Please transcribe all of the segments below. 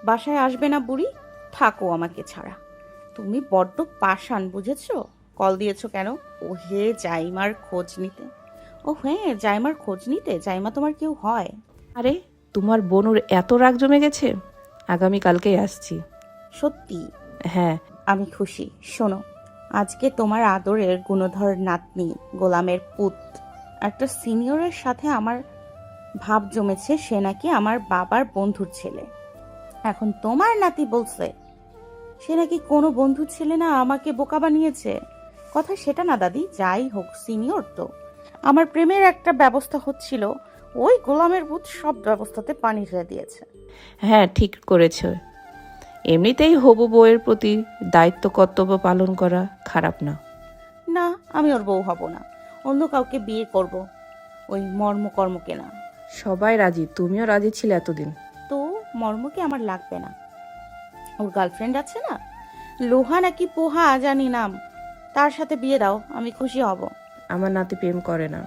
বাসায় আসবে না বুড়ি, থাকো আমাকে ছাড়া। তুমি বড্ড পাষাণ, বুঝেছো? কল দিয়েছো কেন? ও হে, জাইমার খোঁজ নিতে। ও হ্যাঁ, জাইমার খোঁজ নিতে? জাইমা তোমার কেউ হয়? আরে, তোমার বোনুর এত রাগ জমে গেছে? আগামীকালকেই আসছি। সত্যি? হ্যাঁ। আমি খুশি। শোনো, আজকে তোমার আদরের গুণধর নাতনি গোলামের পুত একটা সিনিয়রের সাথে আমার ভাব জমেছে। সে নাকি আমার বাবার বন্ধুর ছেলে। এখন তোমার নাতি বলছে সে নাকি কোনো বন্ধুর ছেলে না, আমাকে বোকা বানিয়েছে। কথা সেটা না দাদি, যাই হোক সিনিয়র তো। আমার প্রেমের একটা ব্যবস্থা হচ্ছিল, ওই গোলামের পুত সব ব্যবস্থাতে পানি ঢেলে দিয়েছে। হ্যাঁ, ঠিক করেছে। এমনিতেই হবু বউয়ের প্রতি দায়িত্ব কর্তব্য পালন করা খারাপ না। না, আমি ওর বউ হব না, অন্য কাউকে বিয়ে করব, ওই মর্মকর্মকে না। সবাই রাজি, তুমিও রাজি ছিলে এতদিন। তো মর্মকে আমার লাগবে না। ওর গার্লফ্রেন্ড আছে না, লোহা নাকি পোহা জানি নাম, তার সাথে বিয়ে দাও, আমি খুশি হব। আমার নাতি প্রেম করে না।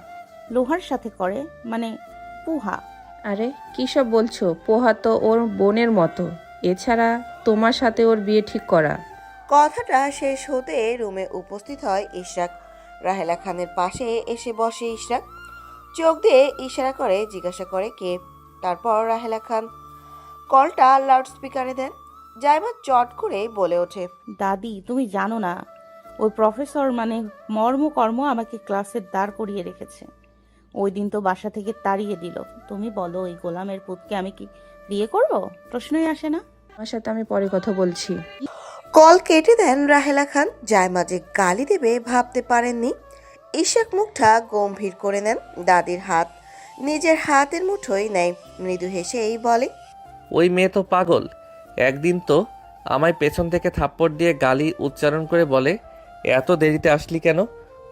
লোহার সাথে করে মানে পোহা। আরে কী সব বলছো? পোহা তো ওর বোনের মতো। এছাড়া তোমার সাথে ওর বিয়ে ঠিক করা। কথাটা শেষ হতে রুমে উপস্থিত হয় ইশরাক। রাহেলা খানের পাশে এসে বসে ইশরাক। চোখ দিয়ে ইশারা করে জিজ্ঞাসা করে কে। তারপর রাহেলা খান কলটা লাউড স্পিকারে দেন। জাইমা চট করে বলে ওঠে, দাদি তুমি জানো না, ওই প্রফেসর মানে মর্মকর্ম আমাকে ক্লাসে দাঁড় করিয়ে রেখেছে। ওই দিন তো বাসা থেকে তাড়িয়ে দিল। তুমি বলো, ওই গোলামের পুতকে আমি কি বিয়ে করব? প্রশ্নই আসে না। আমার সাথে আমি পরে কথা বলছি। কল কেটে দেন রাহেলা খান। জাইমা যে গালি দেবে ভাবতে পারেননি। ইশাক মুখটা গম্ভীর করে নেন। দাদির হাত নিজের হাতের মুঠোয় নেয়। মৃদু হেসেই বলে, ওই মেয়ে তো পাগল। একদিন তো আমায় পেছন থেকে থাপ্পড় দিয়ে গালি উচ্চারণ করে বলে, এত দেরিতে আসলি কেন?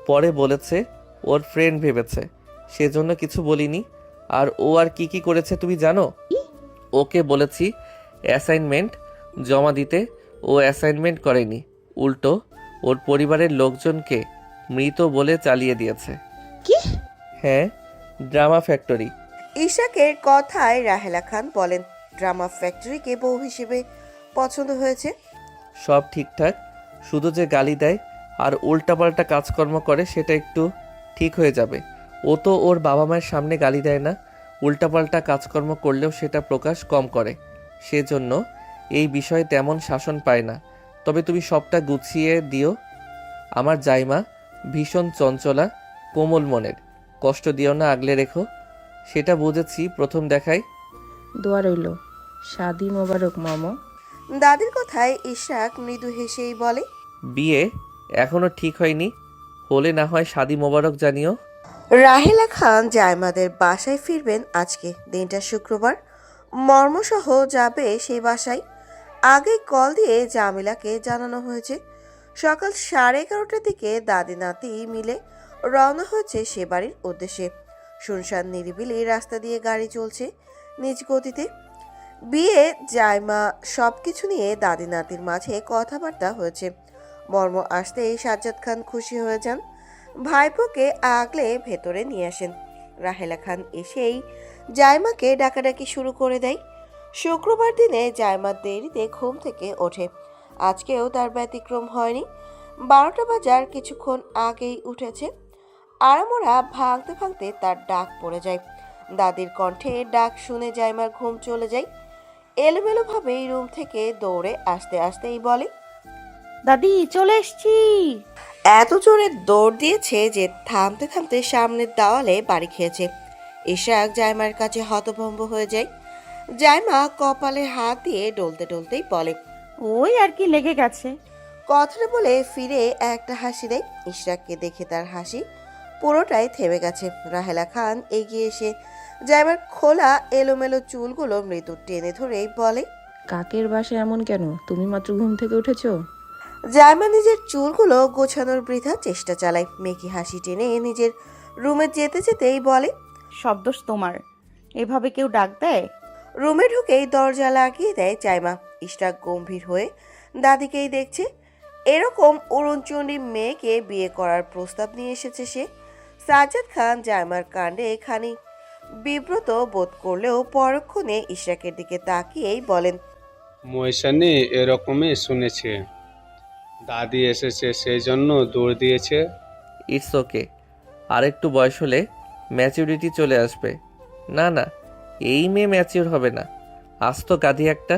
পরে বলেছে ওর ফ্রেন্ড ভেবেছে, সেজন্য কিছু বলিনি। আর ও আর কি কি করেছে তুমি জানো? ওকে বলেছি অ্যাসাইনমেন্ট জমা দিতে, ও অ্যাসাইনমেন্ট করেনি, উল্টো ওর পরিবারের লোকজনকে মৃত বলে চালিয়ে দিয়েছে। কি? হ্যাঁ, ড্রামা ফ্যাক্টরি। ইশাকের কথায় রাহেলা খান বলেন, ড্রামা ফ্যাক্টরিকে বউ হিসেবে পছন্দ হয়েছে। সব ঠিকঠাক, শুধু যে গালি দেয় আর উল্টাপাল্টা কাজকর্ম করে সেটা একটু ঠিক হয়ে যাবে। ও তো ওর বাবা মায়ের সামনে গালি দেয় না, উল্টাপাল্টা কাজকর্ম করলেও সেটা প্রকাশ কম করে, সেজন্য এই বিষয়ে তেমন শাসন পায় না। তবে তুমি সবটা গুছিয়ে দিও। আমার জাইমা ভীষণ চঞ্চলা, কোমল মনের, কষ্ট দিও না, আগলে রেখো। সেটা বুঝেছি প্রথম দেখায়। দোয়া রইল। শাদি মোবারক মামা। দাদির কথায় ইশাক মৃদু হেসেই বলে, বিয়ে এখনো ঠিক হয়নি, হলে না হয় শাদি মোবারক জানিও। রাহেলা খান জায়মাদের বাসায় ফিরবেন আজকে। দিনটা শুক্রবার। মর্মসহ যাবে সেই বাসায়। আগে কল দিয়ে জামিলাকে জানানো হয়েছে। সকাল 11:30টার দিকে দাদি নাতি মিলে রওনা হয়েছে সে বাড়ির উদ্দেশ্যে। শুনশান নিরিবিলি রাস্তা দিয়ে গাড়ি চলছে নিজ গতিতে। বিয়ে জায়মা সবকিছু নিয়ে দাদি নাতির মাঝে কথাবার্তা হয়েছে। মর্ম আসতেই সাজ্জাদ খান খুশি হয়ে যান। ভাইপোকে আগলে ভেতরে নিয়ে আসেন। রাহেলা খান এসেই জায়মাকে ডাকাডাকি শুরু করে দেয়। শুক্রবার দিনে জায়মা দেরিতে ঘুম থেকে ওঠে। আজকেও তার ব্যতিক্রম হয়নি। 12টা বাজার কিছুক্ষণ আগেই উঠেছে। আড়ামোড়া ভাঙতে ভাঙতে তার ডাক পড়ে যায়। দাদির কণ্ঠে ডাক শুনে জায়মার ঘুম চলে যায়। এলোমেলোভাবে রুম থেকে দৌড়ে আসতে আসতেই বলে, দাদি চলে এসছি। এত জোরে দৌড় দিয়েছে যে থামতে থামতে সামনের দেওয়ালে বাড়ি খেয়েছে। ইশাক জায়মার কাছে হতভম্ব হয়ে যায়। জায়মা কপালে হাত দিয়ে ডলতে ডলতেই বলে, ওই আর কি লেগে গেছে। কথাটা বলে ফিরে একটা হাসি দেয়। ইশরাককে দেখে তার হাসি পুরোটাই থেমে গেছে। রাহেলা খান এগিয়ে এসে জায়মার খোলা এলোমেলো চুলগুলো মৃদু টেনে ধরেই বলে, কাকের বাসায় এমন কেন? তুমি মাত্র ঘুম থেকে উঠেছো? জায়মা নিজের চুলগুলো গোছানোর বৃথা চেষ্টা চালায়। মেকি হাসি টেনে নিজের রুমে যেতে যেতেই বলে, সব দোষ তোমার। এভাবে কেউ ডাক দেয়? রুমে ঢুকেই দরজা লাগিয়ে দেয় জায়মা। ইশরাক গম্ভীর হয়ে দাদিকেই দেখছে। এরকম অরুণচণ্ডী মেয়েকে বিয়ে করার প্রস্তাব নিয়ে এসেছে সে। সাজ্জাদ খান জায়মার কাণ্ডে খানিক বিব্রত বোধ করলেও পরক্ষণে ইশরাকের দিকে তাকিয়েই বলেন, ময়শানি এরকমই শুনেছে, দাদি এসেছে সেই জন্য দৌড় দিয়েছে। ইটস ওকে, আর একটু বয়স হলে ম্যাচিউরিটি চলে আসবে। না না, এই মেয়ে ম্যাচিউর হবে না, আজ তো গাধি একটা।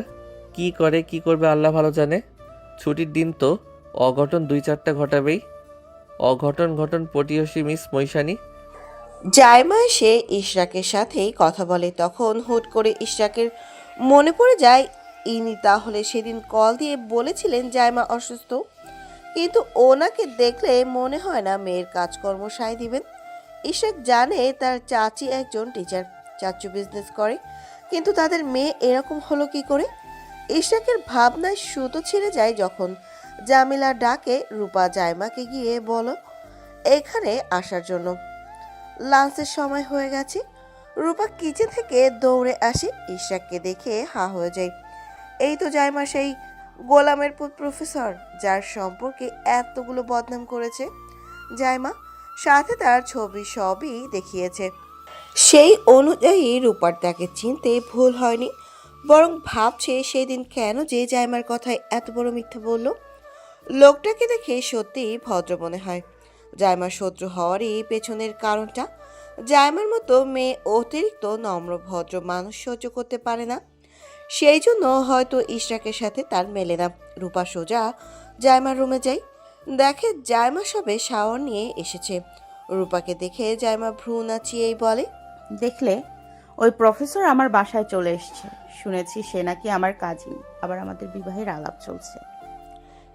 কি করবে আল্লাহ ভালো জানে। ছুটির দিন তো অঘটন 2-4টা ঘটাবেই। অঘটন ঘটন পটিয়সী মিস মৈশানি। জাইমা এসে ইশরাকের সাথেই কথা বলে। তখন হুট করে ইশরাকের মনে পড়ে যায় ইনি তাহলে সেদিন কল দিয়ে বলেছিলেন জাইমা অসুস্থ, কিন্তু ওনাকে দেখলে মনে হয় না মেয়ের কাজকর্ম সায় দিবেন। ইশরাক জানে তার চাচি একজন টিচার, চাচু বিজনেস করে, কিন্তু তাদের মেয়ে এরকম হলো কি করে। ইশরাকের ভাবনায় সুতো ছিঁড়ে যায় যখন জামিলা ডাকে রূপা জাইমাকে গিয়ে বলো এখানে আসার জন্য, লাঞ্চের সময় হয়ে গেছে। রূপা কিচেন থেকে দৌড়ে আসে, ইশরাককে দেখে হা হয়ে যায়। এই তো জাইমা, সেই গোলামের প্রফেসর যার সম্পর্কে এতগুলো বদনাম করেছে। জাইমা সাথে তার ছবি সবই দেখিয়েছে। সেই অনুযায়ী রূপার তাকে চিনতে ভুল হয়নি, বরং ভাবছে সেদিন কেন যে জাইমার কথায় এত বড় মিথ্যা বলল। লোকটাকে দেখে সত্যিই ভদ্র মনে হয়। জাইমার শত্রু হওয়ারই পেছনের কারণটা, জাইমার মতো মেয়ে অতিরিক্ত নম্র ভদ্র মানুষ সহ্য করতে পারে না, সেই জন্য হয়তো ইশরাকের সাথে তার মেলে না। রূপা সোজা জাইমার রুমে যায়, দেখে জাইমা সবে শাওয়ার নিয়ে এসেছে। রূপাকে দেখে জাইমা ভ্রু নাচিয়েই বলে, দেখলে, ওই প্রফেসর আমার বাসায় চলে এসেছে। শুনেছি সে নাকি আমার কাজিন, আবার আমাদের বিবাহের আলাপ চলছে।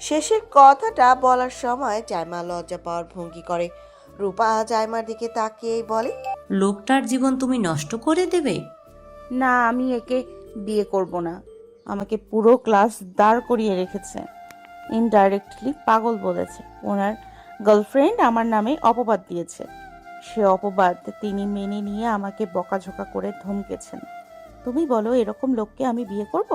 শেষের কথাটা বলার সময় জাইমা লজ্জা পাওয়ার ভঙ্গি করে। রূপা জাইমার দিকে তাকিয়েই বলে, লোকটার জীবন তুমি নষ্ট করে দেবে? না, আমি একে বিয়ে করব না। আমাকে পুরো ক্লাস দাঁড় করিয়ে রেখেছে। ইনডাইরেক্টলি পাগল বলেছে। ওনার গার্লফ্রেন্ড আমার নামে অপবাদ দিয়েছে। সে অপবাদ তিনি মেনে নিয়ে আমাকে বকাঝকা করে ধমকেছেন। তুমি বলো, এরকম লোককে আমি বিয়ে করব?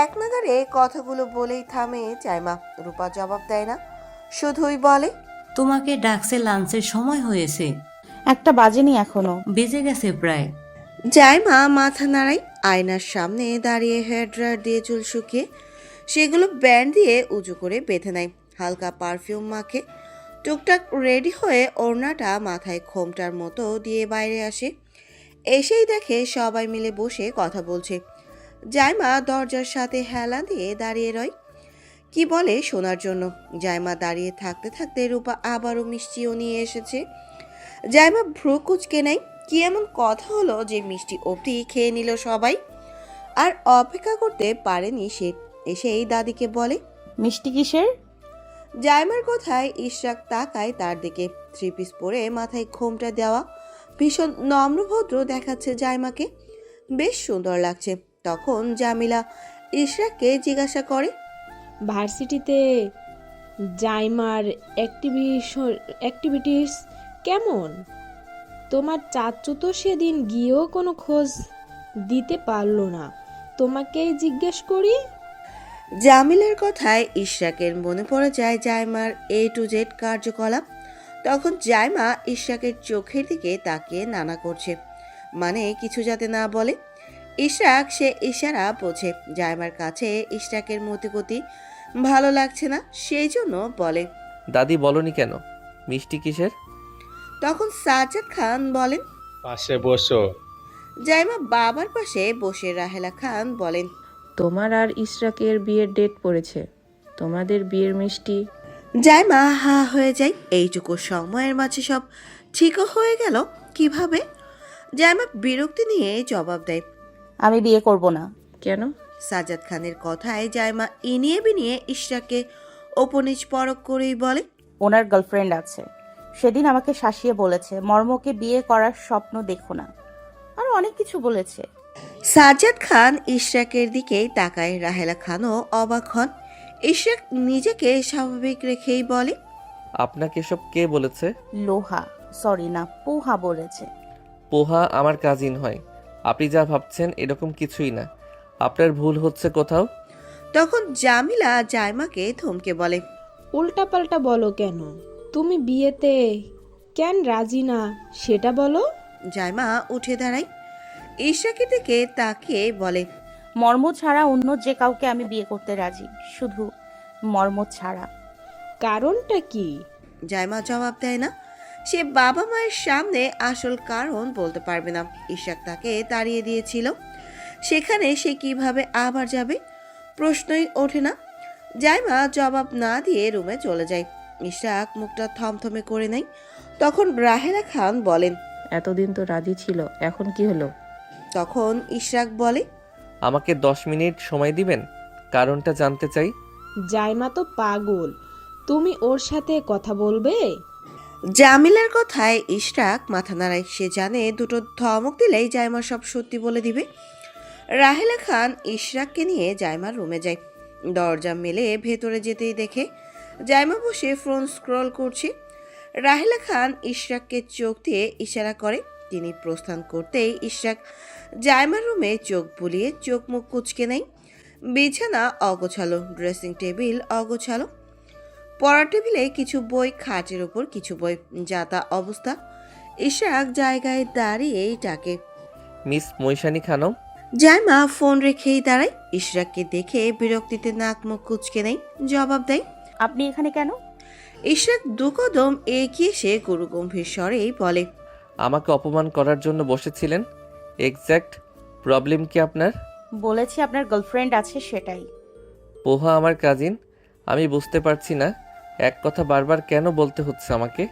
এক নাগারে কথাগুলো বলেই থামে জাইমা। রূপা জবাব দেয় না, শুধুই বলে, তোমাকে ডাকছে, লাঞ্চের সময় হয়েছে, একটা বাজেনি এখনো। বেজে গেছে প্রায়। জাইমা মাথা নাড়াই, আয়নার সামনে দাঁড়িয়ে হেয়ার ড্রায়ার দিয়ে চুল শুকিয়ে সেগুলো ব্যান্ড দিয়ে উঁচু করে বেঁধে নেয়। হালকা পারফিউম মাখে, টুকটাক রেডি হয়ে ওড়নাটা মাথায় খোমটার মতো দিয়ে বাইরে আসে। এসেই দেখে সবাই মিলে বসে কথা বলছে। জাইমা দরজার সাথে হেলা দিয়ে দাঁড়িয়ে রয়, কি বলে শোনার জন্য। জাইমা দাঁড়িয়ে থাকতে থাকতে রূপা আবারও মিষ্টিও নিয়ে এসেছে। জাইমা ভ্রু কুচকে নেয়, কি এমন কথা হলো যে মিষ্টি অবধি খেয়ে নিল সবাই। আর অপেক্ষা করতে পারেনি সে, এসেই দাদিকে বলে, মিষ্টি কিসের? জাইমার কথায় ইশরাক তাকায় তার দিকে। 3 পিস পরে মাথায় ঘোমটা দেওয়া, ভীষণ নম্রভদ্র দেখাচ্ছে জাইমাকে, বেশ সুন্দর লাগছে। তখন জামিলা ইশরাককে জিজ্ঞাসা করে, ভার্সিটিতে জাইমার অ্যাক্টিভিটিস কেমন? তোমার চাচু তো সেদিন গিয়েও কোনো খোঁজ দিতে পারলো না, তোমাকেই জিজ্ঞেস করি। জামিলার কথায় ইশরাকের মনে পড়ে যায় জাইমার A to Z কার্যকলাপ। তখন জাইমা ইশরাকের চোখের দিকে তাকিয়ে নানা করছে, মানে কিছু যাতে না বলে। ইশরাক সে ইশারা বোঝে। জাইমার কাছে ইশরাকের মতিগতি ভালো লাগছে না, সেই জন্য বলে, দাদি বলনি কেন মিষ্টি কিসের? তখন সাজ্জাদ খান বলেন, পাশে বসো। জাইমা বাবার পাশে বসে রাহেলা খান বলেন, তোমার আর ইশরাকের বিয়ের ডেট পড়েছে, তোমাদের বিয়ের মিষ্টি। জাইমা হা হয়ে যায়। এইটুকু সময়ের মাঝে সব ঠিকও হয়ে গেল কিভাবে? জাইমা বিরক্তি নিয়ে জবাব দেয়, আমি বিয়ে করব না। কেন? সাজ্জাদ খানের কথায় জাইমা ইনিয়ে বিনিয়ে ইশরাককে ওপনিজ পরক করেই বলে, ওনার গার্লফ্রেন্ড আছে। সেদিন আমাকে শাসিয়ে বলেছে মর্মকে বিয়ে করার স্বপ্ন দেখো না, আর অনেক কিছু বলেছে। সাজ্জাদ খান ইশরাকের দিকেই তাকায়। রাহেলা খানও অবাক হন। ইশরাক নিজেকে স্বাভাবিক রেখেই বলে, আপনাকে এসব কে বলেছে? লোহা, সরি না, পোহা বলেছে। পোহা আমার কাজিন হয়। আপনি যা ভাবছেন এরকম কিছুই না, আপনার ভুল হচ্ছে কোথাও। তখন জামিলা জাইমাকে থমকে বলে, উল্টাপাল্টা বলো কেন? তুমি বিয়েতে কেন রাজি না সেটা বলো। জাইমা উঠে দাঁড়ায়, ইশরাকের দিকে তাকিয়ে বলে, মর্ম ছাড়া অন্য যে কাউকে আমি বিয়ে করতে রাজি, শুধু মর্ম ছাড়া। কারণটা কি? জাইমা জবাব দেয় না। সে বাবা মায়ের সামনে আসল কারণ বলতে পারবে না। ইশরাক তাকে তাড়িয়ে দিয়েছিল, সেখানে সে কিভাবে আবার যাবে প্রশ্নই ওঠে না। জাইমা জবাব না দিয়ে রুমে চলে যায়। ইশরাক মুখটা থমথমে করে নেয়। তখন রাহেলা খান বলেন। এতদিন তো রাজি ছিল, এখন কি হলো? তখন ইশরাক বলে, আমাকে 10 মিনিট সময় দিবেন, কারণটা জানতে চাই। জাইমা তো পাগল, তুমি ওর সাথে কথা বলবে? জামিলার কথায় ইশরাক মাথা নাড়ায়। সে জানে দুটো ধমক দিলেই জাইমা সব সত্যি বলে দিবে। রাহেলা খান ইশরাককে নিয়ে জাইমার রুমে যায়। দরজা মেলে ভেতরে যেতেই দেখে জাইমা বসে ফোন স্ক্রল করছে। রাহেলা খান ইশরাককে চোখ দিয়ে ইশারা করে। তিনি প্রস্থান করতেই ইশরাক জাইমার রুমে চোখ বুলিয়ে চোখ মুখ কুঁচকে নেয়। বিছানা অগোছালো, ড্রেসিং টেবিল অগোছালো, পড়ার টেবিলে কিছু বই, খাটের ওপর কিছু বই, যাতা অবস্থা। ইশরাক জায়গায় দাঁড়িয়েই ডাকে, মিস মৈশানী খানম। জাইমা ফোন রেখেই দাঁড়ায়। ইশরাককে দেখে বিরক্তিতে নাক মুখ কুঁচকে নেয়, জবাব দেয়। আপনি এখানে কেন? ইশরাক দুকদম এগিয়ে সে গুরুগম্ভীর স্বরেই বলে, আমাকে অপমান করার জন্য বসেছিলেন। এক্স্যাক্ট প্রবলেম কি আপনার? বলেছি আপনার গার্লফ্রেন্ড আছে, সেটাই। পোহা আমার কাজিন। আমি বুঝতে পারছি না এক কথা বারবার কেন বলতে হচ্ছে আমাকে।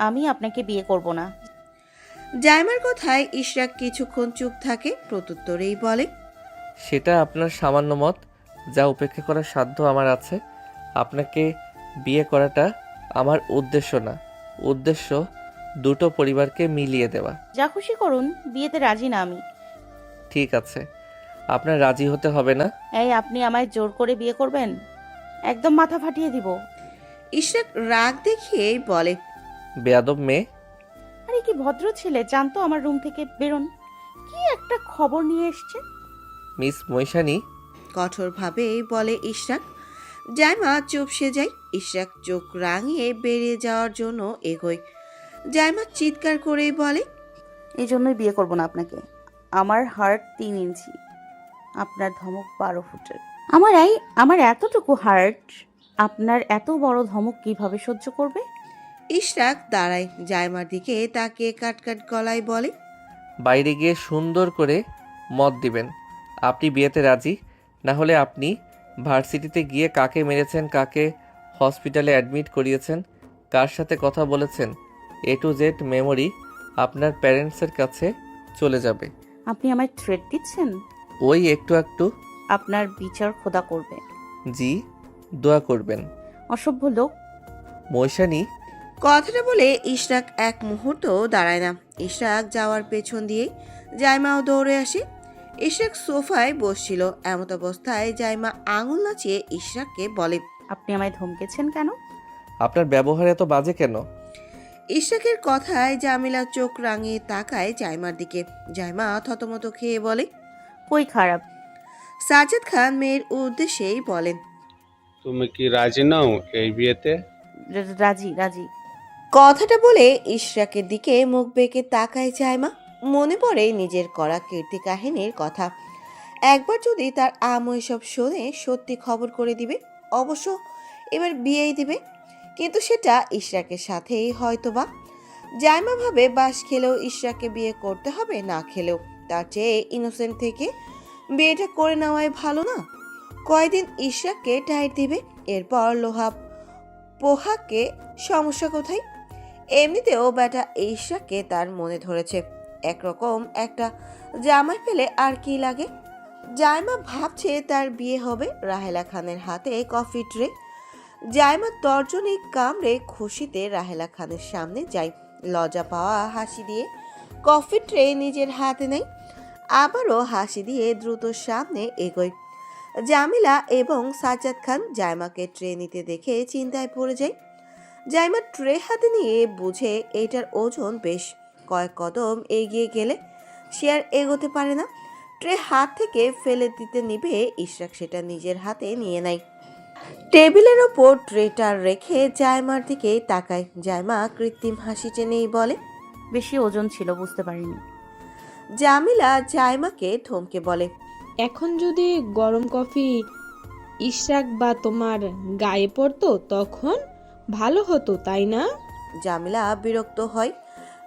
আমি আপনাকে বিয়ে করব না। জাইমার কথায় ইশরাক কিছুক্ষণ চুপ থাকে, প্রত্যুত্তরেই বলে, সেটা আপনার সামান্য মত, যা উপেক্ষা করার সাধ্য আমার আছে। আপনাকে বিয়ে করাটা আমার উদ্দেশ্য না। উদ্দেশ্য দুটো পরিবারকে মিলিয়ে দেওয়া। যা খুশি করুন, বিয়েতে রাজি না আমি। ঠিক আছে, আপনার রাজি হতে হবে না। এই, আপনি আমায় জোর করে বিয়ে করবেন? একদম মাথা ফাটিয়ে দিব। ইশরাক রাগ দেখিয়েই বলে, বেয়াদব মেয়ে। আরে কি ভদ্র ছেলে, জানতো আমার রুম থেকে বেরোন। কি একটা খবর নিয়ে এসছে। মিস মৈশানী। কঠোরভাবেই বলে ইশরাক। জাইমা চুপসে যায়। ইশরাক চোখ রাঙিয়ে বেরিয়ে যাওয়ার জন্য এগোয়। জাইমা চিৎকার করেই বলে, এই জন্যই বিয়ে করব না আপনাকে। আমার হার্ট 3 ইঞ্চি, আপনার ধমক 12 ফুটের। আমার এতটুকু হার্ট আপনার এত বড় ধমক কিভাবে সহ্য করবে? ইশরাক দাঁড়ায়, জাইমার দিকে তাকিয়ে কাটকাট গলায় বলে, বাইরে গিয়ে সুন্দর করে মত দিবেন। আপনি বিয়েতে রাজি না হলে আপনি ভার্সিটিতে গিয়ে কাকে মেরেছেন, কাকে হসপিটালে অ্যাডমিট করিয়েছেন, কার সাথে কথা বলেছেন, A to Z মেমোরি আপনার প্যারেন্টসের কাছে চলে যাবে। আপনি আমায় থ্রেট দিচ্ছেন? ওই একটু একটু। আপনার বিচার খোদা করবে। জি, দোয়া করবেন। অসভ্য লোক। মৈশানী। কথাটা বলে ইশরাক এক মুহূর্ত দাঁড়ায় না। ইশরাক যাওয়ার পেছন দিয়ে জাইমাও দৌড়ে আসে। ইশরাক সোফায় বসছিল, এমত অবস্থায় জাইমা আঙুল নাচিয়ে ইশরাককে বলে, আপনি আমায় ধমকেছেন কেন? আপনার ব্যবহার এত বাজে কেন? ইশরাকের কথায় জামিলা চোখ রাঙিয়ে তাকায় জাইমার দিকে। জাইমা থতমত খেয়ে বলে, কই খারাপ? সাজ্জাদ খান মেয়ের উদ্দেশ্যেই বলেন, তুমি কি রাজি নও এই বিয়েতে? রাজি রাজি। কথাটা বলে ইশরাকের দিকে মুখ বেঁকে তাকায় জাইমা। মনে পড়ে নিজের করা কীর্তি কাহিনীর কথা। একবার যদি তার আম্মু এসব শুনে সত্যি খবর করে দিবে, অবশ্য এবার বিয়েই দিবে, কিন্তু সেটা ইশরাকের সাথেই হয়তোবা। জাইমা ভাবে বাস খেলেও ইশরাককে বিয়ে করতে হবে, না খেলেও তার চেয়ে ইনোসেন্ট থেকে বিয়েটা করে নেওয়াই ভালো না? কয়দিন ইশরাককে টাইট দিবে, এরপর লোহা পোহাকে সমস্যা কোথায়? এমনিতেও বেটা ইশরাককে তার মনে ধরেছে, একরকম একটা জামাই পেলে আর কি লাগে? জাইমা ভাবছে তার বিয়ে হবে। রাহেলা খানের হাতে কফি ট্রে। জাইমা তর্জনী কামড়ে খুশিতে রাহেলা খানের সামনে যায়। লজ্জা পাওয়া হাসি দিয়ে কফি ট্রে নিজের হাতে নেয়, আবারও হাসি দিয়ে দ্রুত সামনে এগোয়। জামিলা এবং সাজ্জাদ খান জাইমাকে ট্রে নিতে দেখে চিন্তায় পড়ে যায়। জাইমা ট্রে হাতে নিয়ে বুঝে এটার ওজন বেশ। কয়েক কদম এগিয়ে গেলে সে আর এগোতে পারে না। ট্রে হাত থেকে ফেলে দিতে নিবে, ইশরাক সেটা নিজের হাতে নিয়ে নেয়। টেবিলের ওপর ট্রেটা রেখে জাইমার দিকে তাকায়। জাইমা কৃত্রিম হাসি টেনেই বলে, বেশি ওজন ছিল, বুঝতে পারিনি। জামিলা জাইমাকে থমকে বলে, এখন যদি গরম কফি ইশরাক বা তোমার গায়ে পড়তো তখন ভালো হতো, তাই না? জামিলা বিরক্ত হয়।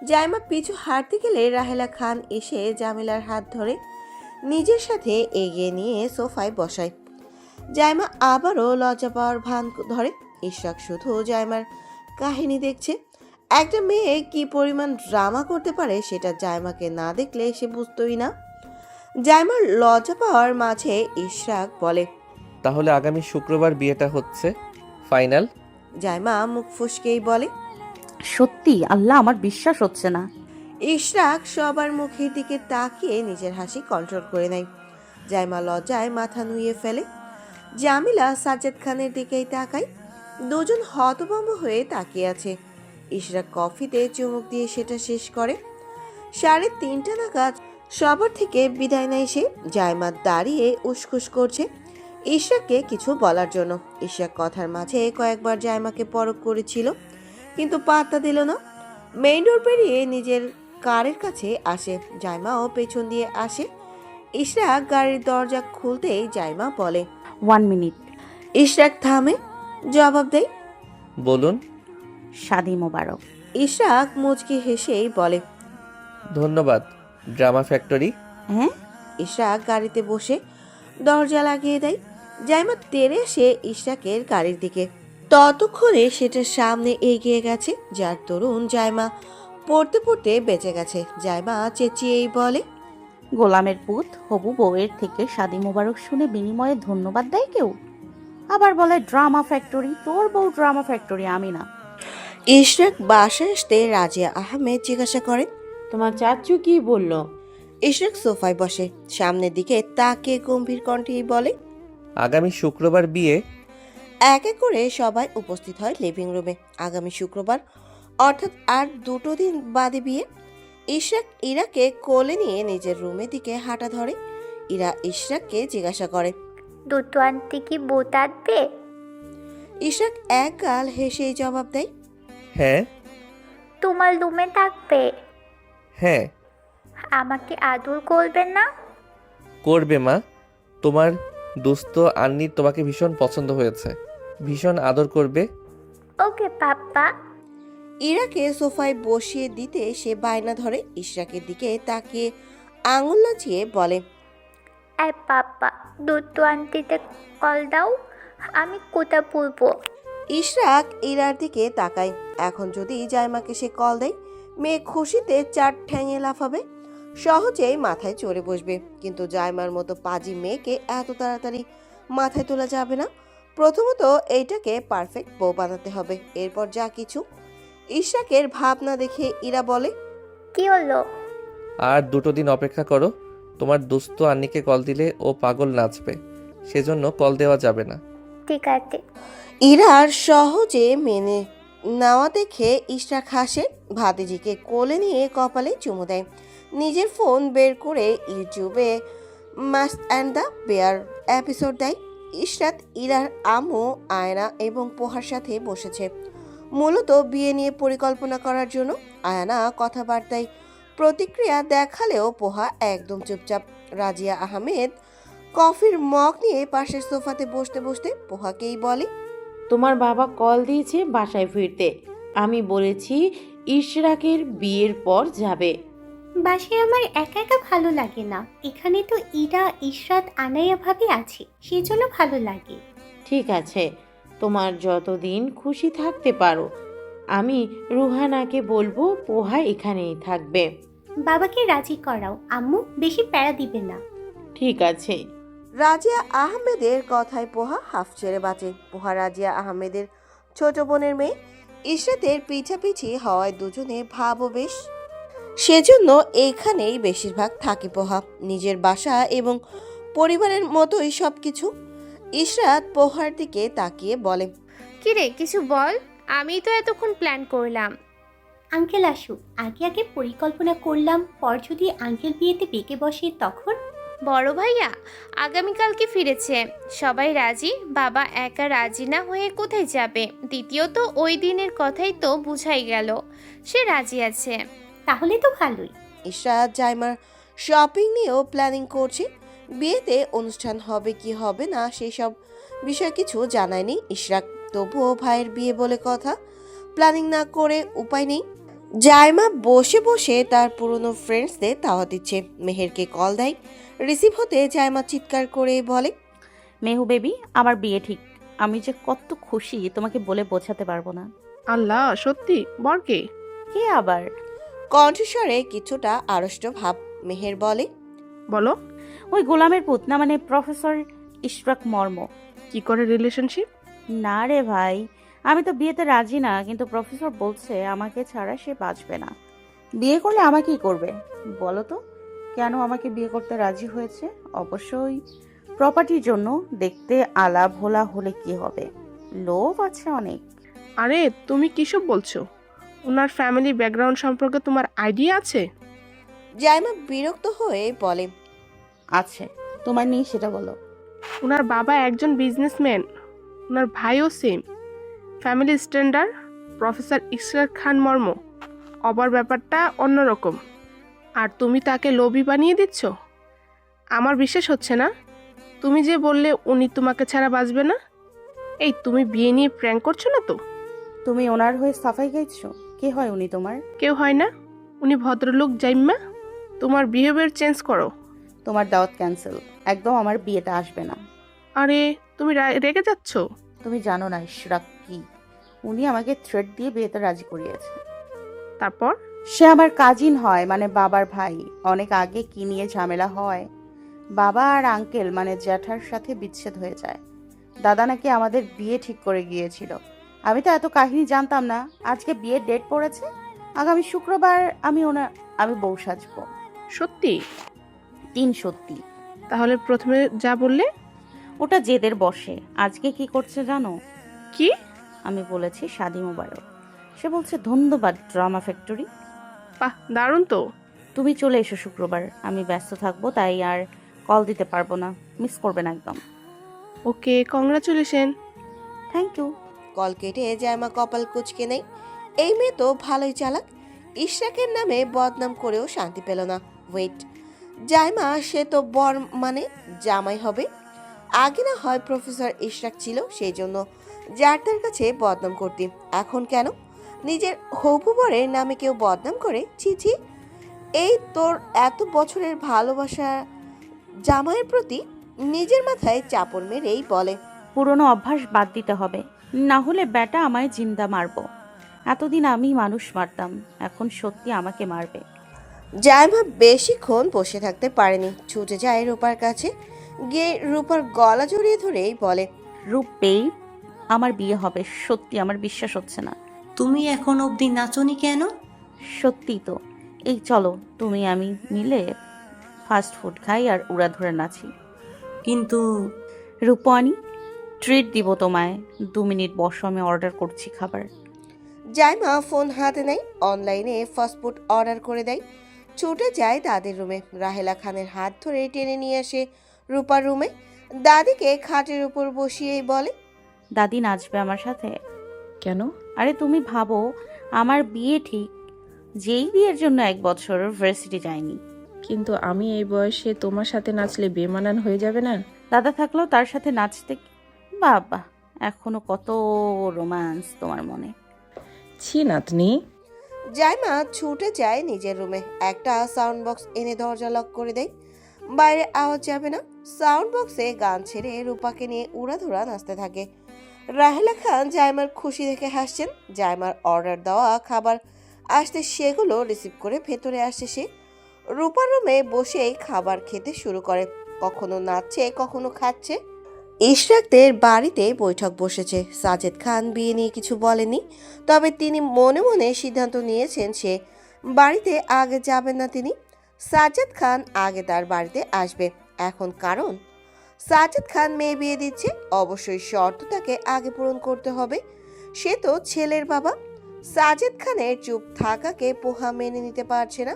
জাইমা পিছু হাঁটতে গেলে রাহেলা খান এসে জামিলার হাত ধরে নিজের সাথে এগিয়ে নিয়ে সোফায় বসায়। জাইমা আবারও লজ্জা পাওয়ার ভান ধরে। ইশরাক শুধু জাইমার কাহিনী দেখছে। একটা মেয়ে কি পরিমাণ ড্রামা করতে পারে সেটা জাইমাকে না দেখলে সে বুঝতোই না। জাইমার লজ্জা পাওয়ার মাঝে ইশরাক বলে, তাহলে আগামী শুক্রবার বিয়েটা হচ্ছে ফাইনাল? জাইমা মুখ ফুসকেই বলে, সত্যি? আল্লাহ, আমার বিশ্বাস হচ্ছে না। ইশরাক সবার মুখের দিকে তাকিয়ে নিজের হাসি কন্ট্রোল করে নেয়। জাইমা লজ্জায় মাথা নুইয়ে ফেলে। জামিলা সাজ্জাদ খানের দিকেই তাকায়। দুজন হতভম্ব হয়ে তাকিয়ে আছে। ইশরাক কফিতে চুমুক দিয়ে সেটা শেষ করে। 3:30 নাগাদ সবার থেকে বিদায় নেয় সে। জাইমা দাঁড়িয়ে উসখুস করছে ইশরাককে কিছু বলার জন্য। ইশরাক কথার মাঝে কয়েকবার জাইমাকে পরখ করেছিল, কিন্তু পাত্তা দিল না। মেইন ডোর পেরিয়ে নিজের কারের কাছে আসে। জাইমাও পেছন দিয়ে আসে। ইশরাক গাড়ির দরজা খুলতেই জাইমা বলে, 1 মিনিট। ইশরাক থামে, জবাব দেয়, বলুন। শাদি মোবারক। ইশরাক মুচকি হেসেই বলে, ধন্যবাদ ড্রামা ফ্যাক্টরি। হ্যাঁ? ইশরাক গাড়িতে বসে দরজা লাগিয়ে দেয়। জাইমা তেড়ে এসে ইশরাকের গাড়ির দিকে। ততক্ষণে সেটার সামনে এগিয়ে গেছে, যার দরুন জাইমা পড়তে পড়তে বেঁচে গেছে। জাইমা চেঁচিয়েই বলে, গোলামের পুত হবু বউয়ের থেকে শাদি মোবারক শুনে বিনিময়ে ধন্যবাদ দেয় কেউ? আবার বলে ড্রামা ফ্যাক্টরি। তোর বউ ড্রামা ফ্যাক্টরি, আমি না। ইশরাক বাসায় আসতে রাজিয়া আহমেদ জিজ্ঞাসা করে, তোমার চাচু কি বলল? ইশরাক সোফায় বসে সামনের দিকে তাকে গম্ভীর কণ্ঠেই বলে, আগামী শুক্রবার বিয়ে। এক এক করে সবাই উপস্থিত হয় লিভিং রুমে। আগামী শুক্রবার অর্থাৎ আর 2 দিন বাদে বিয়ে। ইশরাক ইরাকে কোলে নিয়ে নিজের রুমের দিকে হাঁটা ধরে। ইরা ইশরাককে জিজ্ঞাসা করে, দুটো আনতে কি বোত আনবে? ইশরাক এক গাল হেসেই জবাব দেয়, হ্যাঁ। তোমার রুমে থাকবে? হ্যাঁ। আমাকে আদর করবে না? করবে মা। তোমার দোস্ত আন্নির তোমাকে ভীষণ পছন্দ হয়েছে, ভীষণ আদর করবে। ওকে পাপ্পা। ইরাকে সোফায় বসিয়ে দিতে সে বায়না ধরে। ইশরাকের দিকে তাকিয়ে আঙুল নাচিয়ে বলে, এই পাপ্পা, দুটো আনটিতে কল দাও, আমি কোথা পড়বো? ইশরাক ইরার দিকে তাকায়। এখন যদি জাইমাকে সে কল দেয়, মেয়ে খুশিতে 4 ঠ্যাঙে লাফাবে, সহজেই মাথায় চড়ে বসবে। কিন্তু জাইমার মতো পাজি মেয়েকে এত তাড়াতাড়ি মাথায় তোলা যাবে না। প্রথমত এইটাকে পারফেক্ট বউ বানাতে হবে, এরপর যা কিছু। ইশরাকের ভাবনা দেখে ইরা বলে, কি হলো? আর 2 দিন অপেক্ষা করো। তোমার দোস্ত আন্নিকে কল দিলে ও পাগল নাচবে, সেজন্য কল দেওয়া যাবে না। ঠিক আছে। ইরার সহজে মেনে নেওয়া দেখে ইশরাক হাসে। ভাতিজিকে কোলে নিয়ে কপালে চুমু দেয়। নিজের ফোন বের করে ইউটিউবে must and the bear episode দেয়। ইশরাত ইরার আম্মু আয়না এবং পোহার সাথে বসেছে, মূলত বিয়ে নিয়ে পরিকল্পনা করার জন্য। আয়না কথাবার্তায় প্রতিক্রিয়া দেখালেও পোহা একদম চুপচাপ। রাজিয়া আহমেদ কফির মগ নিয়ে পাশের সোফাতে বসতে বসতে পোহাকেই বলে, তোমার বাবা কল দিয়েছে বাসায় ফিরতে। আমি বলেছি ইশরাকের বিয়ের পর যাবে। বাসায় আমার একা একা ভালো লাগে না, এখানে তো ইরা, ইশরাত, আনাইয়া ভাবি আছে, সেজন্য ভালো লাগে। ঠিক আছে, তোমার যতদিন খুশি থাকতে পারো। আমি রুহানাকে বলবো পোহা এখানেই থাকবে। বাবাকে রাজি করাও আম্মু, বেশি প্যারা দিবে না। ঠিক আছে। রাজিয়া আহমেদের কথায় পোহা হাফ ছেড়ে বাঁচে। পোহা রাজিয়া আহমেদের ছোট বোনের মেয়ে। ইশরাতের পিছাপিছি হওয়ায় দুজনে ভাবও বেশ, সেজন্য এখানেই বেশিরভাগ থাকে পোহা। নিজের বাসা এবং পরিবারের মতোই সবকিছু। ইশরাত পোহার দিকে তাকিয়ে বলে, কিরে কিছু বল, আমি তো এতক্ষণ প্ল্যান করলাম। আঙ্কেল আসুক, আগে আগে পরিকল্পনা করলাম, পর যদি আঙ্কেল বিয়েতে বেঁকে বসে তখন। বড় ভাইয়া আগামীকালকে ফিরেছে, সবাই রাজি, বাবা একা রাজি না হয়ে কোথায় যাবে? দ্বিতীয়ত ওই দিনের কথাই তো বুঝাই গেল সে রাজি আছে। তাহলে তো ভালোই। ইশরাত জাইমার শপিং নিয়েও প্ল্যানিং করছে। বিয়েতে অনুষ্ঠান হবে কি হবে না সেই সব বিষয়ে কিছু জানায়নি ইশরাক। তবুও ভাইয়ের বিয়ে বলে কথা, প্ল্যানিং না করে উপায় নেই। জাইমা বসে বসে তার পুরনো ফ্রেন্ডসদের দাওয়াত দিচ্ছে। মেহেরকে কল দেয়, রিসিভ হতে জাইমা চিৎকার করে বলে, মেহু বেবি, আমার বিয়ে ঠিক। আমি যে কত খুশি তোমাকে বলে বোঝাতে পারবো না। আল্লাহ, সত্যি? বরকে? কে আবার? কণ্ঠস্বরে কিছুটা আড়ষ্ট ভাব। মেহের বলে, বলো। ওই গোলামের পুত না, মানে প্রফেসর ইশরাক মর্ম। কি করে রিলেশনশিপ? না রে ভাই, আমি তো বিয়েতে রাজি না, কিন্তু প্রফেসর বলছে আমাকে ছাড়া সে বাঁচবে না। বিয়ে করলে আমাকেই করবে। বলো তো কেন আমাকে বিয়ে করতে রাজি হয়েছে? অবশ্যই প্রপার্টির জন্য। দেখতে আলা ভোলা হলে কি হবে, লোভ আছে অনেক। আরে তুমি কিসব বলছো? ওনার ফ্যামিলি ব্যাকগ্রাউন্ড সম্পর্কে তোমার আইডিয়া আছে? জাইমা বিরক্ত হয়ে বলে, আছে, তোমার নেই সেটা বলো। ওনার বাবা একজন বিজনেসম্যান, ওনার ভাইও same family standard, professor Ishraq Khan মর্ম। অবার ব্যাপারটা অন্যরকম। আর তুমি তাকে লোভী বানিয়ে দিচ্ছ? আমার বিশ্বাস হচ্ছে না। তুমি যে বললে উনি তোমাকে ছাড়া বাঁচবে না, এই তুমি বিয়ে নিয়ে প্র্যাঙ্ক করছো না তো? তুমি ওনার হয়ে সাফাই গাইছো? কে হয় উনি তোমার? কেউ হয় না, উনি ভদ্রলোক। জাইম্মা, তোমার বিহেভিয়ার চেঞ্জ করো। তোমার দাওয়াত ক্যান্সেল, একদম আমার বিয়েতে আসবে না। আরে তুমি রেগে যাচ্ছ? তুমি জানো না ইশরাক কি? উনি আমাকে থ্রেট দিয়ে বিয়েতে রাজি করিয়েছে। তারপর? সে আমার কাজিন হয়, মানে বাবার ভাই। অনেক আগে কি নিয়ে ঝামেলা হয়, বাবা আর আঙ্কেল মানে জ্যাঠার সাথে বিচ্ছেদ হয়ে যায়। দাদা নাকি আমাদের বিয়ে ঠিক করে গিয়েছিল। আমি তো এত কাহিনী জানতাম না। আজকে বিয়ের ডেট পড়েছে, আগামী শুক্রবার আমি বউ সাজবো। সত্যি? সত্যি। তাহলে প্রথমে যা বললে ওটা জেদের বসে। আজকে কি করছে জানো? কি? আমি বলেছি শাদি মোবারক। সে বলছে ধন্যবাদ ড্রামা ফ্যাক্টরি। বাহ, দারুণ তো। তুমি চলে এসো শুক্রবার। আমি ব্যস্ত থাকবো, তাই আর কল দিতে পারবো না। মিস করবেন একদম। Okay, congratulation. Thank you. Call কেটে জাইমা কপাল কুঁচকে নেই। এই মেয়ে তো ভালোই চালাক। ইশরাকের নামে বদনাম করেও শান্তি পেল না। ওয়েট, জাইমা সে তো বর মানে জামাই হবে। আগে না হয় প্রফেসর ইশরাক ছিল, সেই জন্য যার তার কাছে বদনাম করতি। এখন কেন নিজের হবু বরের নামে কেউ বদনাম করে? ছি ছি। এই তোর এত বছরের ভালোবাসা জামাইয়ের প্রতি নিজের মাথায় চাপড় মেরেই বলে, পুরনো অভ্যাস বাদ দিতে হবে, না হলে বেটা আমায় জিন্দা মারবো। এতদিন আমি মানুষ মারতাম, এখন সত্যি আমাকে মারবে। জাইমা বেশিক্ষণ বসে থাকতে পারেনি, ছুটে যায় রূপার কাছে। গিয়ে রূপার গলা জড়িয়ে ধরেই বলে, রূপেই আমার বিয়ে হবে। সত্যি আমার বিশ্বাস হচ্ছে না। তুমি এখন অবধি নাচনি কেন? সত্যি তো। এই চলো তুমি আমি মিলে ফাস্ট ফুড খাই আর উড়াধুরা নাচি। কিন্তু রূপয়ানি, ট্রিট দিব তোমায়। 2 মিনিট বসো, আমি অর্ডার করছি খাবার। জাইমা ফোন হাতে নেয়, অনলাইনে ফাস্টফুড অর্ডার করে দেয়। ছুটে যায় দাদির রুমে। রাহেলা খানের হাত ধরে টেনে নিয়ে আসে রূপার রুমে। দাদিকে খাটের উপর বসিয়েই বলে, দাদি নাচবে আমার সাথে? কেন? আরে তুমি ভাবো, আমার বিয়ে ঠিক। যেই বিয়ের জন্য 1 বছর ভার্সিটি যায়নি। কিন্তু আমি এই বয়সে তোমার সাথে নাচলে বেমানান হয়ে যাবে না? দাদা থাকলেও তার সাথে নাচতে বাবা, এখনো কত রোম্যান্স তোমার মনে। ছি নাতনি। জাইমা ছুটে যায় নিজের রুমে। একটা সাউন্ড বক্স এনে দরজা লক করে দেয়। বাইরে আওয়াজ যাবে না। সাউন্ড বক্সে গান ছেড়ে রূপাকে নিয়ে উড়াধুরা নাচতে থাকে। রাহেলা খান জাইমার খুশি দেখে হাসছেন। জাইমার অর্ডার দেওয়া খাবার আসতে সেগুলো রিসিভ করে ভেতরে আসে সে। রূপার রুমে বসেই খাবার খেতে শুরু করে। কখনো নাচছে, কখনো খাচ্ছে। ইশরাকদের বাড়িতে বৈঠক বসেছে। সাজেদ খান বিয়ে নিয়ে কিছু বলেনি, তবে তিনি মনে মনে সিদ্ধান্ত নিয়েছেন সে বাড়িতে আগে যাবেন না তিনি। সাজেদ খান আগে তার বাড়িতে আসবে। এখন কারণ সাজেদ খান মেয়ে বিয়ে দিচ্ছে, অবশ্যই শর্ত তাকে আগে পূরণ করতে হবে। সে তো ছেলের বাবা। সাজেদ খানের চুপ থাকাকে পোহা মেনে নিতে পারছে না।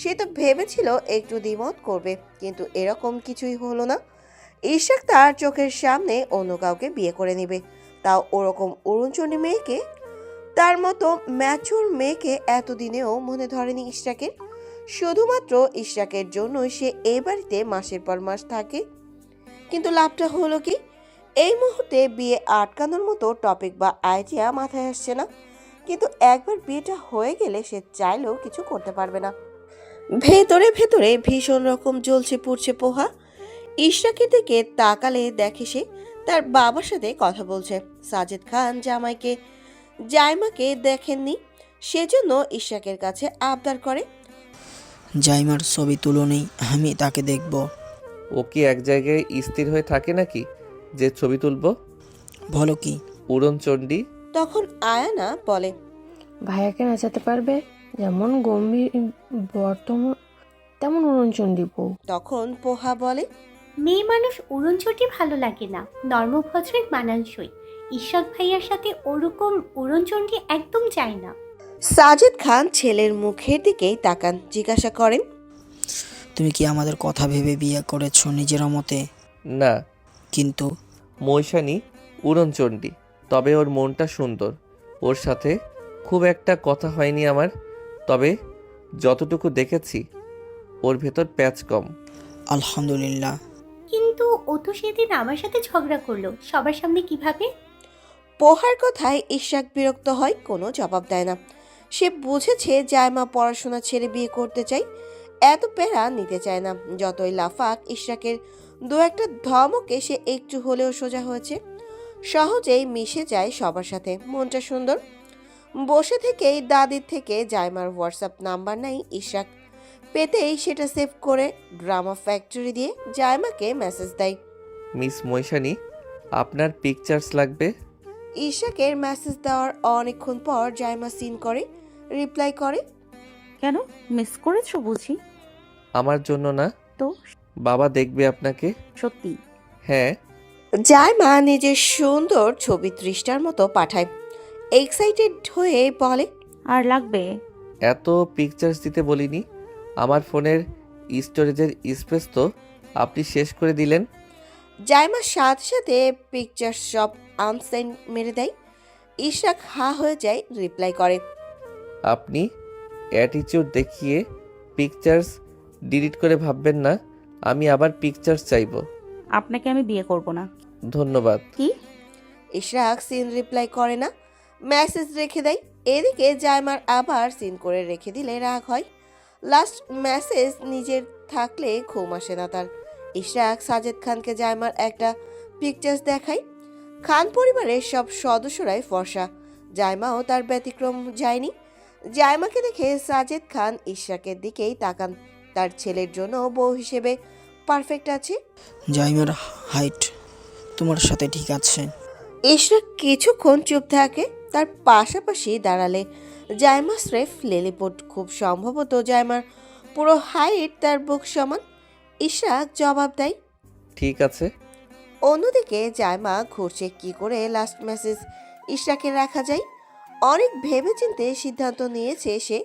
সে তো ভেবেছিল একটু দ্বিমত করবে, কিন্তু এরকম কিছুই হলো না। ইশরাক তার চোখের সামনে অন্য কাউকে বিয়ে করে নেবে, তাও ওরকম অরুণচণ্ডী মেয়েকে। তার মতো ম্যাচুর মেয়েকে এতদিনেও মনে ধরেনি ইশরাকের। শুধুমাত্র ইশরাকের জন্যই সে এই বাড়িতে মাসের পর মাস থাকে। কিন্তু লাভটা হলো কি, এই মুহূর্তে বিয়ে আটকানোর মতো টপিক বা আইডিয়া মাথায় আসছে না। কিন্তু একবার বিয়েটা হয়ে গেলে সে চাইলেও কিছু করতে পারবে না। ভেতরে ভেতরে ভীষণ রকম জ্বলছে পুড়ছে পোহা। ইশরাকের দিকে তাকালে দেখে সে তার বাবার সাথে কথা বলছে। সাজেদ খান জাইমাকে দেখেননি, সেজন্য ইশরাকের কাছে আবদার করে, জাইমার ছবি তুলনি, আমি তাকে দেখব। ও কি এক জায়গায় স্থির হয়ে থাকে নাকি যে ছবি তুলবো? বলো কি? উড়নচণ্ডী। তখন আয়ানা বলে, ভাইয়াকে নাচাতে পারবে? যেমন গম্ভীর বর্তমান তেমন উড়নচণ্ডী বউ। তখন পোহা বলে, মেয়ে মানুষ উড়নচটি ভালো লাগে না, নর্মভদ্রের মানানসই। ঈশ্বর ভাইয়ার সাথে ওরকম উড়নচণ্ডী একদম যায় না। সাজেদ খান ছেলের মুখের দিকেই তাকান, জিজ্ঞাসা করেন, তুমি কি আমাদের কথা ভেবে বিয়ে করেছো নিজের মতে? না, কিন্তু মৈশানী উড়নচণ্ডী, তবে ওর মনটা সুন্দর। ওর সাথে খুব একটা কথা হয়নি আমার, তবে যতটুকু দেখেছি ওর ভেতর প্যাচ কম। আলহামদুলিল্লাহ। কিন্তু ও তো সেদিন আমার সাথে ঝগড়া করলো, সবার সামনে কিভাবে? পোহার কথায় ইশরাক বিরক্ত হয়, কোনো জবাব দেয় না। সে বুঝেছে জায়মা পড়াশোনা ছেড়ে বিয়ে করতে চায়, এত প্যারা নিতে চায় না। যতই লাফাক, ইশরাকের দু একটা ধমকে সে একটু হলেও সোজা হয়েছে, সহজেই মিশে যায় সবার সাথে, মনটা সুন্দর। বসে থেকেই দাদির থেকে জায়মার হোয়াটসঅ্যাপ নাম্বার নাই ইশরাক, পেতেই সেটা সেভ করে ড্রামা ফ্যাক্টরি দিয়ে জায়মাকে মেসেজ দেয়, মিস মৈশানী, আপনার পিকচার্স লাগবে। ইশাকের মেসেজ দেওয়ার অনেকক্ষণ পর জাইমা সিন করে রিপ্লাই করে, কেন, মিস করেছো বুঝি? আমার জন্য না, তো বাবা দেখবে আপনাকে। সত্যি? হ্যাঁ। জাইমা নিজের সুন্দর ছবি 30টার মতো পাঠায়, এক্সাইটেড হয়ে বলে, আর লাগবে? এত পিকচার্স দিতে বলিনি, আমার ফোনের স্টোরেজের স্পেস তো আপনি শেষ করে দিলেন। জাইমার সাথে সাথে পিকচার সব আনসেন্ড মেরে দেয়। ইশাক হা হয়ে যায়, রিপ্লাই করে, আপনি অ্যাটিটিউড দেখিয়ে পিকচার্স ডিলিট করে ভাববেন না আমি আবার পিকচার্স চাইবো। আপনাকে আমি বিয়ে করব না। ধন্যবাদ। কি? ইশরাক সিন রিপ্লাই করে না, মেসেজ রেখে দেয়। এদিকে জাইমার আবার সিন করে রেখে দিলে রাগ হয়। লাস্ট মেসেজ নিজের থাকলে ঘুম আসে না তার। ইশরাক সাজেদ খানকে জাইমার একটা পিকচার্স দেখায়। খান পরিবারের সব সদস্যরাই ফর্সা, জাইমাও তার ব্যতিক্রম যায়নি। জাইমাকে দেখে সাজেদ খান ইশরাকের দিকেই তাকান, তার ছেলের জন্য বউ হিসেবে পারফেক্ট আছে। জাইমার হাইট তোমার সাথে ঠিক আছে। ইশরাক কিছুক্ষণ চুপ থাকে, তার পাশাপাশি দাঁড়ালে জাইমা স্রেফ লিলিপুট, খুব সম্ভবত জাইমার পুরো হাইট তার বুক সমান। ইশরাক জবাব দেয়, ঠিক আছে। অন্যদিকে জাইমা ঘুরছে কি করে লাস্ট মেসেজ ইশরাকে রাখা যায়। অনেক ভেবেচিন্তে সিদ্ধান্ত নিয়েছে সে।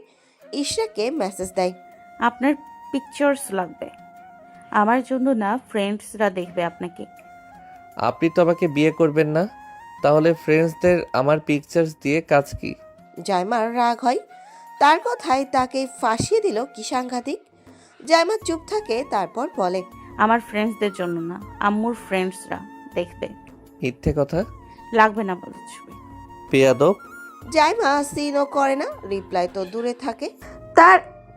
ইশরাকে মেসেজ দেয়, আপনার পিকচার্স লাগবে। আমার জন্য না, ফ্রেন্ডসরা দেখবে আপনাকে। আপনি তো আমাকে বিয়ে করবেন না, তাহলে ফ্রেন্ডসদের আমার পিকচার্স দিয়ে কাজ কি? জাইমার রাগ হয়, তার কথায় তাকে ফাঁসিয়ে দিল কি সাংঘাতিক। জাইমা চুপ থাকে, তারপর বলে, আমার ফ্রেন্ডসদের জন্য না, আম্মুর ফ্রেন্ডসরা দেখবে। মিথ্যে কথা। লাগবে না বলছি। বেয়াদব। জাইমা সিনও করে না, রিপ্লাই তো দূরে থাকে।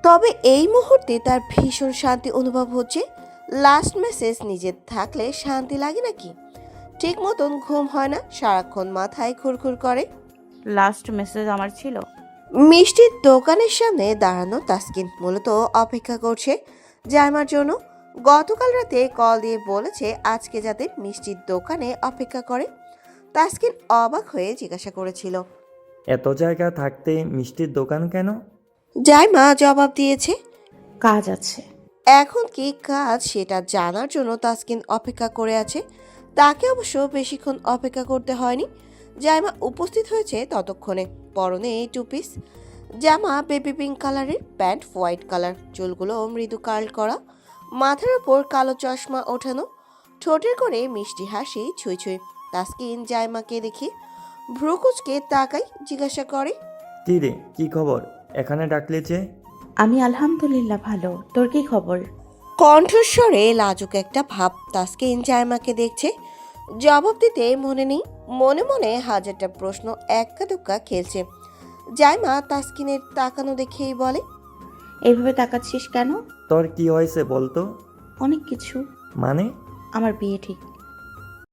তবে এই মুহূর্তে তার ভীষণ শান্তি অনুভব হচ্ছে। লাস্ট মেসেজ নিজের থাকলে শান্তি লাগে নাকি? ঠিক মতন ঘুম হয় না, সারাক্ষণ মাথায় খুরখুর করে। লাস্ট মেসেজ আমার ছিল। মিষ্টির দোকানের সামনে দাঁড়ানো তাসকিন মূলত অপেক্ষা করছে জাইমার জন্য। গতকাল রাতে কল দিয়ে বলেছে আজকে যাতে মিষ্টির দোকানে অপেক্ষা করে। তাসকিন অবাক হয়ে জিজ্ঞাসা করেছিল, এত জায়গা থাকতে মিষ্টির দোকান কেন? জাইমা জবাব দিয়েছে, কাজ আছে। এখন কি কাজ সেটা জানার জন্য তাসকিন অপেক্ষা করে আছে। তাকে অবশ্য বেশিক্ষণ অপেক্ষা করতে হয়নি। জাইমা উপস্থিত হয়েছে ততক্ষণে। পরনে টু পিস জামা, বেবি পিঙ্ক কালারের, প্যান্ট হোয়াইট কালার, চুলগুলো মৃদু কার্ল করা, মাথার উপর কালো চশমা ওঠানো, ঠোঁটের করে মিষ্টি হাসি ছুঁই ছুঁই। তাসকিন জাইমাকে দেখে ভ্রুকুচকে তাকাই, জিজ্ঞাসা করে, কি রে, কি খবর? এখানে ডাকলে যে? আমি আলহামদুলিল্লাহ ভালো। তোর কি খবর? কণ্ঠস্বরে লাজুক একটা ভাব। তাসকিন জাইমাকে দেখছে, জবাব দিতে মনে নেই। মনে মনে হাজারটা প্রশ্ন এক্কা দুক্কা খেলছে। জাইমা তাসকিনের তাকানো দেখেই বলে, এইভাবে তাকাচ্ছিস কেন? তোর কি হয়েছে বলতো? অনেক কিছু। মানে? আমার বিয়ে ঠিক।